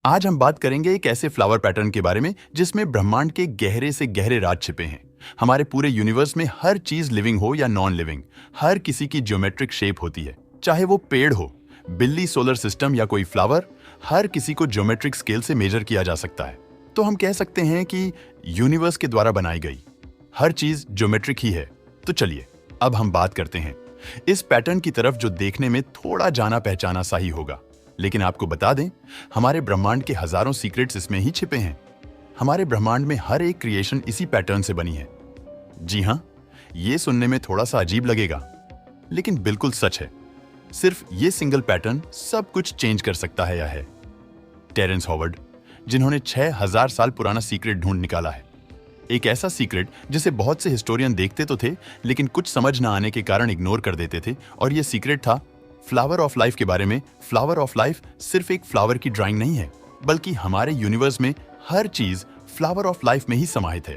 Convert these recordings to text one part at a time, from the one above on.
आज हम बात करेंगे एक ऐसे फ्लावर पैटर्न के बारे में जिसमें ब्रह्मांड के गहरे से गहरे राज छिपे हैं। हमारे पूरे यूनिवर्स में हर चीज लिविंग हो या नॉन लिविंग, हर किसी की ज्योमेट्रिक शेप होती है। चाहे वो पेड़ हो, बिल्ली, सोलर सिस्टम या कोई फ्लावर, हर किसी को ज्योमेट्रिक स्केल से मेजर किया जा सकता है। तो हम कह सकते हैं कि यूनिवर्स के द्वारा बनाई गई हर चीज ज्योमेट्रिक ही है। तो चलिए अब हम बात करते हैं इस पैटर्न की तरफ जो देखने में थोड़ा जाना पहचाना सा ही होगा, लेकिन आपको बता दें हमारे ब्रह्मांड के हजारों सीक्रेट्स इसमें ही छिपे हैं। हमारे ब्रह्मांड में हर एक क्रिएशन इसी पैटर्न से बनी है। जी हां, ये सुनने में थोड़ा सा अजीब लगेगा, लेकिन बिल्कुल सच है। सिर्फ ये सिंगल पैटर्न सब कुछ चेंज कर सकता है। यह है टेरेंस हॉवर्ड, जिन्होंने 6000 साल पुराना सीक्रेट ढूंढ निकाला है। एक ऐसा सीक्रेट जिसे बहुत से हिस्टोरियन देखते तो थे, लेकिन कुछ समझ ना आने के कारण इग्नोर कर देते थे, और यह सीक्रेट था फ्लावर ऑफ लाइफ के बारे में। फ्लावर ऑफ लाइफ सिर्फ एक फ्लावर की ड्राइंग नहीं है, बल्कि हमारे यूनिवर्स में हर चीज फ्लावर ऑफ लाइफ में ही समाहित है।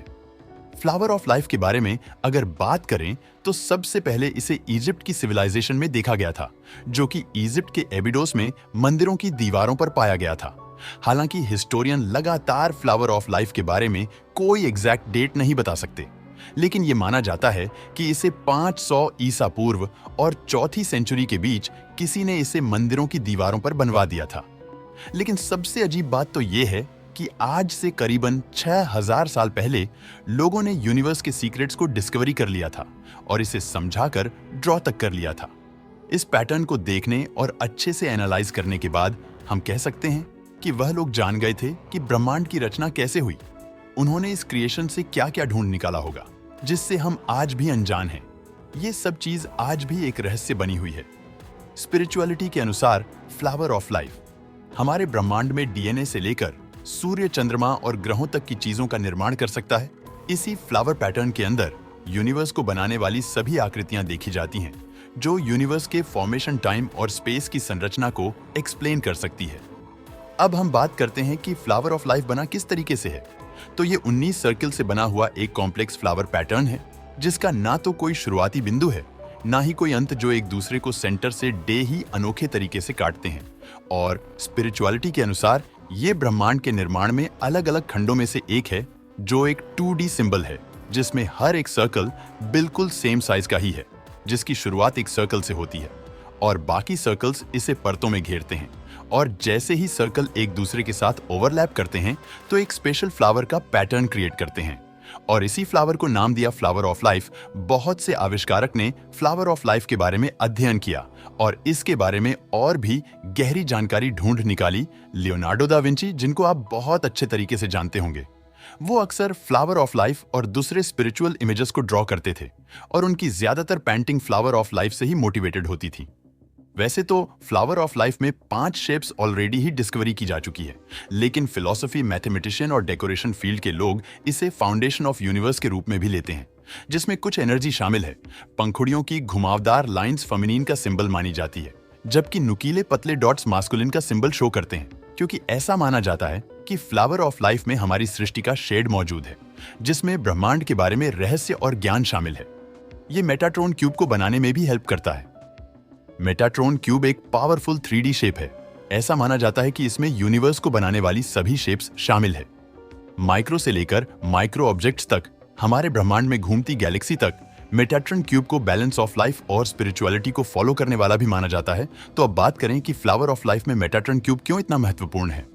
फ्लावर ऑफ लाइफ के बारे में अगर बात करें तो सबसे पहले इसे इजिप्ट की सिविलाइजेशन में देखा गया था, जो कि इजिप्ट के एबिडोस में मंदिरों की दीवारों पर पाया गया था। हालांकि हिस्टोरियन लगातार फ्लावर ऑफ लाइफ के बारे में कोई एग्जैक्ट डेट नहीं बता सकते, लेकिन यह माना जाता है कि इसे 500 ईसा पूर्व और 4वीं सेंचुरी के बीच किसी ने इसे मंदिरों की दीवारों पर बनवा दिया था। लेकिन सबसे अजीब बात तो यह है कि आज से करीबन 6000 साल पहले लोगों ने यूनिवर्स के सीक्रेट्स को डिस्कवरी कर लिया था और इसे समझाकर ड्रॉ तक कर लिया था। इस पैटर्न को देखने और अच्छे से एनालाइज करने के बाद हम कह सकते हैं कि वह लोग जान गए थे कि ब्रह्मांड की रचना कैसे हुई। उन्होंने इस क्रिएशन से क्या क्या ढूंढ निकाला होगा जिससे हम आज भी अनजान हैं। ये सब चीज आज भी एक रहस्य बनी हुई है। स्पिरिचुअलिटी के अनुसार फ्लावर ऑफ लाइफ हमारे ब्रह्मांड में डीएनए से लेकर सूर्य, चंद्रमा और ग्रहों तक की चीजों का निर्माण कर सकता है। इसी फ्लावर पैटर्न के अंदर यूनिवर्स को बनाने वाली सभी आकृतियां देखी जाती हैं, जो यूनिवर्स के फॉर्मेशन, टाइम और स्पेस की संरचना को एक्सप्लेन कर सकती है। अब हम बात करते हैं कि फ्लावर ऑफ लाइफ बना किस तरीके से है। तो ये 19 सर्किल से बना हुआ एक कॉम्प्लेक्स फ्लावर पैटर्न है, जिसका ना तो कोई शुरुआती बिंदु है, ना ही कोई अंत, जो एक दूसरे को सेंटर से डे ही अनोखे तरीके से काटते हैं। और स्पिरिचुअलिटी के अनुसार ये ब्रह्मांड के निर्माण में अलग अलग खंडों में से एक है, जो एक 2D सिंबल है, जिसमें हर एक सर्कल बिल्कुल सेम साइज का ही है, जिसकी शुरुआत एक सर्कल से होती है और बाकी सर्कल्स इसे परतों में घेरते हैं। और जैसे ही सर्कल एक दूसरे के साथ ओवरलैप करते हैं तो एक स्पेशल फ्लावर का पैटर्न क्रिएट करते हैं, और इसी फ्लावर को नाम दिया फ्लावर ऑफ लाइफ। बहुत से आविष्कारक ने फ्लावर ऑफ लाइफ के बारे में अध्ययन किया और इसके बारे में और भी गहरी जानकारी ढूंढ निकाली। लियोनार्डो दा विंची, जिनको आप बहुत अच्छे तरीके से जानते होंगे, वो अक्सर फ्लावर ऑफ लाइफ और दूसरे स्पिरिचुअल इमेजेस को ड्रॉ करते थे, और उनकी ज्यादातर पेंटिंग फ्लावर ऑफ लाइफ से ही मोटिवेटेड होती थी। वैसे तो फ्लावर ऑफ लाइफ में 5 शेप्स ऑलरेडी ही डिस्कवरी की जा चुकी है, लेकिन फिलॉसफी, मैथमेटिशियन और डेकोरेशन फील्ड के लोग इसे फाउंडेशन ऑफ यूनिवर्स के रूप में भी लेते हैं, जिसमें कुछ एनर्जी शामिल है। पंखुड़ियों की घुमावदार लाइंस फेमिनिन का सिंबल मानी जाती है, जबकि नुकीले पतले डॉट्स मास्कुलिन का सिंबल शो करते हैं, क्योंकि ऐसा माना जाता है कि फ्लावर ऑफ लाइफ में हमारी सृष्टि का शेड मौजूद है, जिसमें ब्रह्मांड के बारे में रहस्य और ज्ञान शामिल है। ये मेटाट्रॉन क्यूब को बनाने में भी हेल्प करता है। मेटाट्रॉन क्यूब एक पावरफुल 3D शेप है। ऐसा माना जाता है कि इसमें यूनिवर्स को बनाने वाली सभी शेप्स शामिल है। माइक्रो से लेकर माइक्रो ऑब्जेक्ट्स तक, हमारे ब्रह्मांड में घूमती गैलेक्सी तक मेटाट्रॉन क्यूब को बैलेंस ऑफ लाइफ और स्पिरिचुअलिटी को फॉलो करने वाला भी माना जाता है। तो अब बात करें कि फ्लावर ऑफ लाइफ में मेटाट्रॉन क्यूब क्यों इतना महत्वपूर्ण है,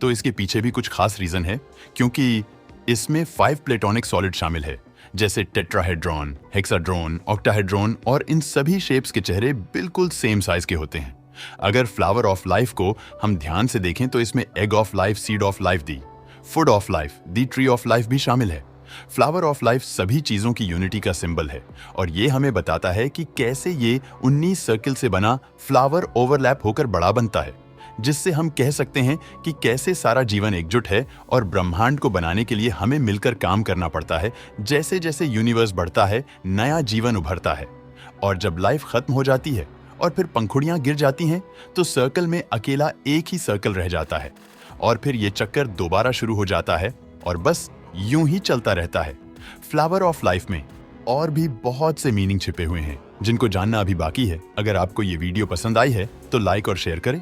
तो इसके पीछे भी कुछ खास रीजन है, क्योंकि इसमें 5 प्लेटोनिक सॉलिड शामिल है, जैसे टेट्राहेड्रॉन, हेक्साड्रॉन, ऑक्टाहेड्रॉन, और इन सभी शेप्स के चेहरे बिल्कुल सेम साइज के होते हैं। अगर फ्लावर ऑफ लाइफ को हम ध्यान से देखें तो इसमें egg of life, seed of life, the food of life, the tree of life भी शामिल है। फ्लावर ऑफ लाइफ सभी चीजों की यूनिटी का सिंबल है, और ये हमें बताता है कि कैसे ये 19 सर्किल से बना फ्लावर ओवरलैप होकर बड़ा बनता है, जिससे हम कह सकते हैं कि कैसे सारा जीवन एकजुट है और ब्रह्मांड को बनाने के लिए हमें मिलकर काम करना पड़ता है। जैसे जैसे यूनिवर्स बढ़ता है, नया जीवन उभरता है, और जब लाइफ खत्म हो जाती है और फिर पंखुड़ियां गिर जाती हैं, तो सर्कल में अकेला एक ही सर्कल रह जाता है, और फिर ये चक्कर दोबारा शुरू हो जाता है, और बस यूं ही चलता रहता है। फ्लावर ऑफ लाइफ में और भी बहुत से मीनिंग छिपे हुए हैं, जिनको जानना अभी बाकी है। अगर आपको ये वीडियो पसंद आई है तो लाइक और शेयर करें।